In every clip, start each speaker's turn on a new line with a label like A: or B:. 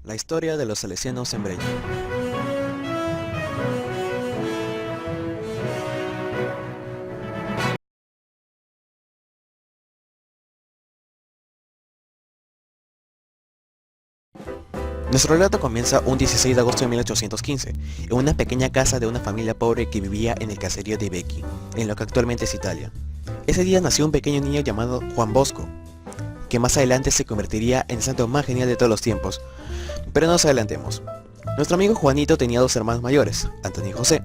A: La historia de los salesianos en Breña. Nuestro relato comienza un 16 de agosto de 1815, en una pequeña casa de una familia pobre que vivía en el caserío de Becchi, en lo que actualmente es Italia. Ese día nació un pequeño niño llamado Juan Bosco, que más adelante se convertiría en el santo más genial de todos los tiempos. Pero no nos adelantemos. Nuestro amigo Juanito tenía dos hermanos mayores, Antonio y José.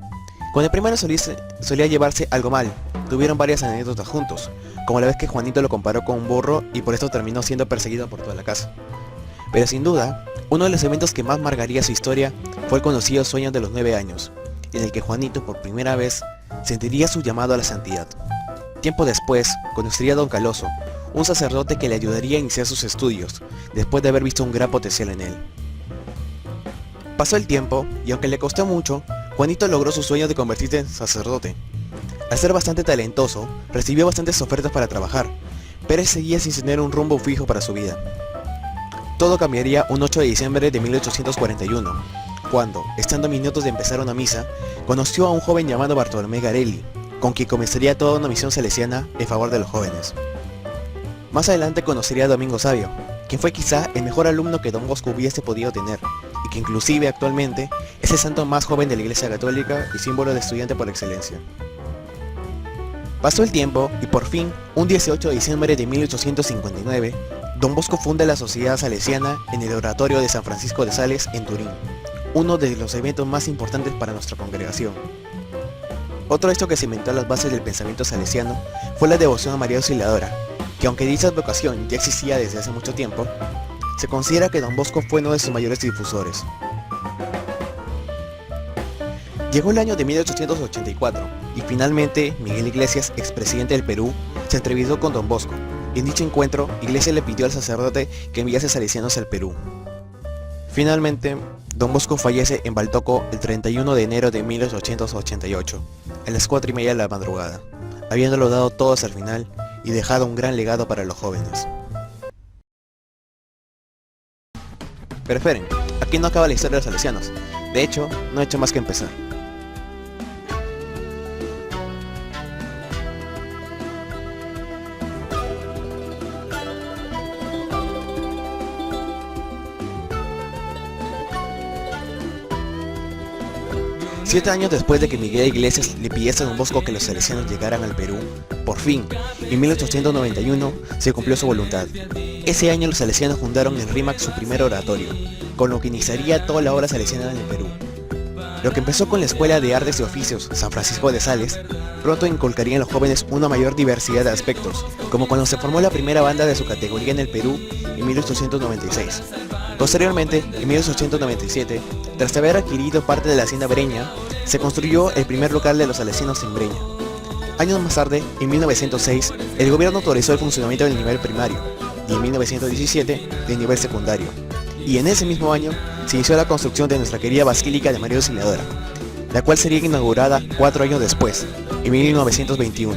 A: Con el primero solía llevarse algo mal, tuvieron varias anécdotas juntos, como la vez que Juanito lo comparó con un burro y por esto terminó siendo perseguido por toda la casa. Pero sin duda, uno de los eventos que más marcaría su historia fue el conocido sueño de los 9 años, en el que Juanito por primera vez sentiría su llamado a la santidad. Tiempo después, conocería a Don Caloso, un sacerdote que le ayudaría a iniciar sus estudios, después de haber visto un gran potencial en él. Pasó el tiempo, y aunque le costó mucho, Juanito logró su sueño de convertirse en sacerdote. Al ser bastante talentoso, recibió bastantes ofertas para trabajar, pero él seguía sin tener un rumbo fijo para su vida. Todo cambiaría un 8 de diciembre de 1841, cuando, estando a minutos de empezar una misa, conoció a un joven llamado Bartolomé Garelli, con quien comenzaría toda una misión salesiana en favor de los jóvenes. Más adelante conocería a Domingo Savio, quien fue quizá el mejor alumno que Don Bosco hubiese podido tener, y que inclusive actualmente es el santo más joven de la Iglesia Católica y símbolo de estudiante por excelencia. Pasó el tiempo y por fin, un 18 de diciembre de 1859, Don Bosco funda la Sociedad Salesiana en el Oratorio de San Francisco de Sales en Turín, uno de los eventos más importantes para nuestra congregación. Otro hecho que cimentó las bases del pensamiento salesiano fue la devoción a María Auxiliadora, que aunque dicha vocación ya existía desde hace mucho tiempo, se considera que Don Bosco fue uno de sus mayores difusores. Llegó el año de 1884 y finalmente Miguel Iglesias, expresidente del Perú, se entrevistó con Don Bosco. En dicho encuentro, Iglesias le pidió al sacerdote que enviase salesianos al Perú. Finalmente, Don Bosco fallece en Baltoco el 31 de enero de 1888, a las 4:30 de la madrugada, habiéndolo dado todo hasta el final y dejado un gran legado para los jóvenes. Pero esperen, aquí no acaba la historia de los salesianos. De hecho, no ha hecho más que empezar. Siete años después de que Miguel Iglesias le pidiese a Don Bosco que los salesianos llegaran al Perú, por fin, en 1891, se cumplió su voluntad. Ese año los salesianos fundaron en Rímac su primer oratorio, con lo que iniciaría toda la obra salesiana en el Perú. Lo que empezó con la Escuela de Artes y Oficios San Francisco de Sales, pronto inculcaría en los jóvenes una mayor diversidad de aspectos, como cuando se formó la primera banda de su categoría en el Perú en 1896. Posteriormente, en 1897, tras haber adquirido parte de la hacienda Breña, se construyó el primer local de los salesianos en Breña. Años más tarde, en 1906, el gobierno autorizó el funcionamiento del nivel primario, y en 1917, del nivel secundario. Y en ese mismo año, se inició la construcción de nuestra querida Basílica de María Auxiliadora, la cual sería inaugurada 4 años después, en 1921.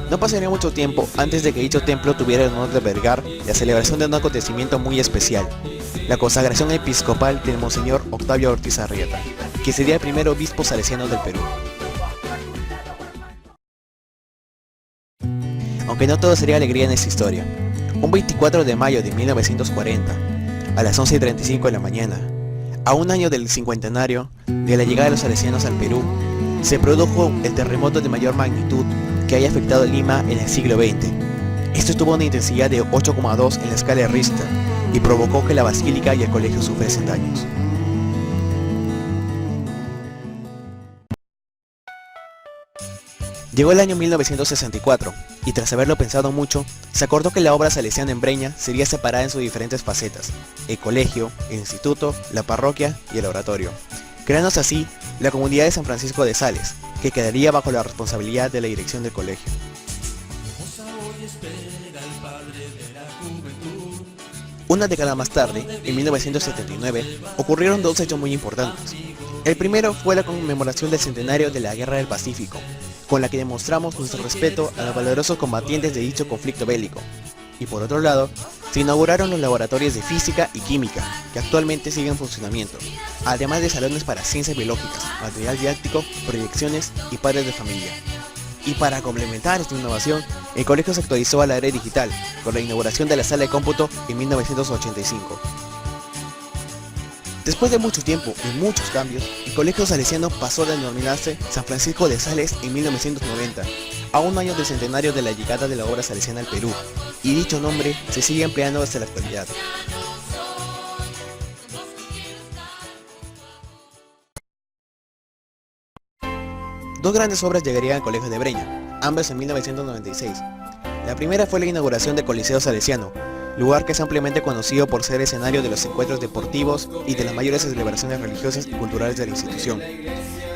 A: No pasaría mucho tiempo antes de que dicho templo tuviera el honor de albergar la celebración de un acontecimiento muy especial, la consagración episcopal del Monseñor Octavio Ortiz Arrieta, que sería el primer obispo salesiano del Perú. Aunque no todo sería alegría en esta historia, un 24 de mayo de 1940, a las 11:35 de la mañana, a un año del cincuentenario de la llegada de los salesianos al Perú, se produjo el terremoto de mayor magnitud que haya afectado a Lima en el siglo XX. Esto tuvo una intensidad de 8,2 en la escala de Richter y provocó que la basílica y el colegio sufriesen daños. Llegó el año 1964 y tras haberlo pensado mucho, se acordó que la obra salesiana en Breña sería separada en sus diferentes facetas: el colegio, el instituto, la parroquia y el oratorio, creándose así la comunidad de San Francisco de Sales, que quedaría bajo la responsabilidad de la dirección del colegio. Una década más tarde, en 1979, ocurrieron dos hechos muy importantes. El primero fue la conmemoración del centenario de la Guerra del Pacífico, con la que demostramos nuestro respeto a los valerosos combatientes de dicho conflicto bélico. Y por otro lado, Se inauguraron los laboratorios de física y química, que actualmente siguen en funcionamiento, además de salones para ciencias biológicas, material didáctico, proyecciones y padres de familia. Y para complementar esta innovación, el colegio se actualizó a la era digital, con la inauguración de la sala de cómputo en 1985. Después de mucho tiempo y muchos cambios, el colegio salesiano pasó a denominarse San Francisco de Sales en 1990, a un año del centenario de la llegada de la obra salesiana al Perú, y dicho nombre se sigue empleando hasta la actualidad. Dos grandes obras llegarían al Colegio de Breña, ambas en 1996. La primera fue la inauguración del Coliseo Salesiano, lugar que es ampliamente conocido por ser escenario de los encuentros deportivos y de las mayores celebraciones religiosas y culturales de la institución.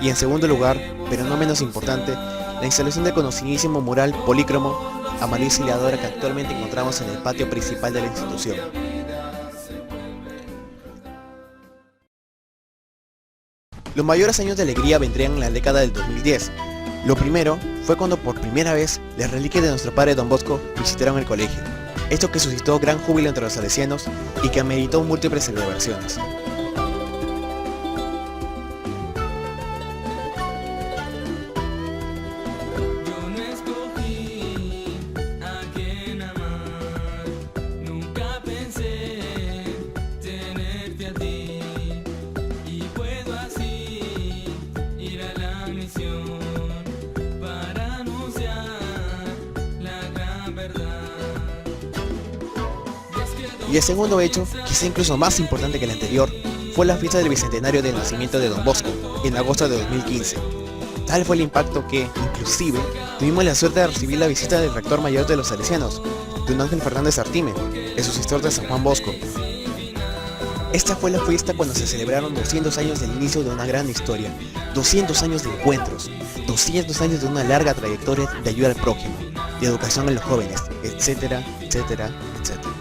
A: Y en segundo lugar, pero no menos importante, la instalación del conocidísimo mural polícromo Amalia Auxiliadora que actualmente encontramos en el patio principal de la institución. Los mayores años de alegría vendrían en la década del 2010. Lo primero fue cuando por primera vez las reliquias de nuestro padre Don Bosco visitaron el colegio. Esto que suscitó gran júbilo entre los salesianos y que ameritó múltiples celebraciones. Y el segundo hecho, quizá incluso más importante que el anterior, fue la fiesta del bicentenario del nacimiento de Don Bosco, en agosto de 2015. Tal fue el impacto que, inclusive, tuvimos la suerte de recibir la visita del rector mayor de los salesianos, don Ángel Fernández Artime, el sucesor de San Juan Bosco. Esta fue la fiesta cuando se celebraron 200 años del inicio de una gran historia, 200 años de encuentros, 200 años de una larga trayectoria de ayuda al prójimo, de educación en los jóvenes, etcétera, etcétera, etcétera.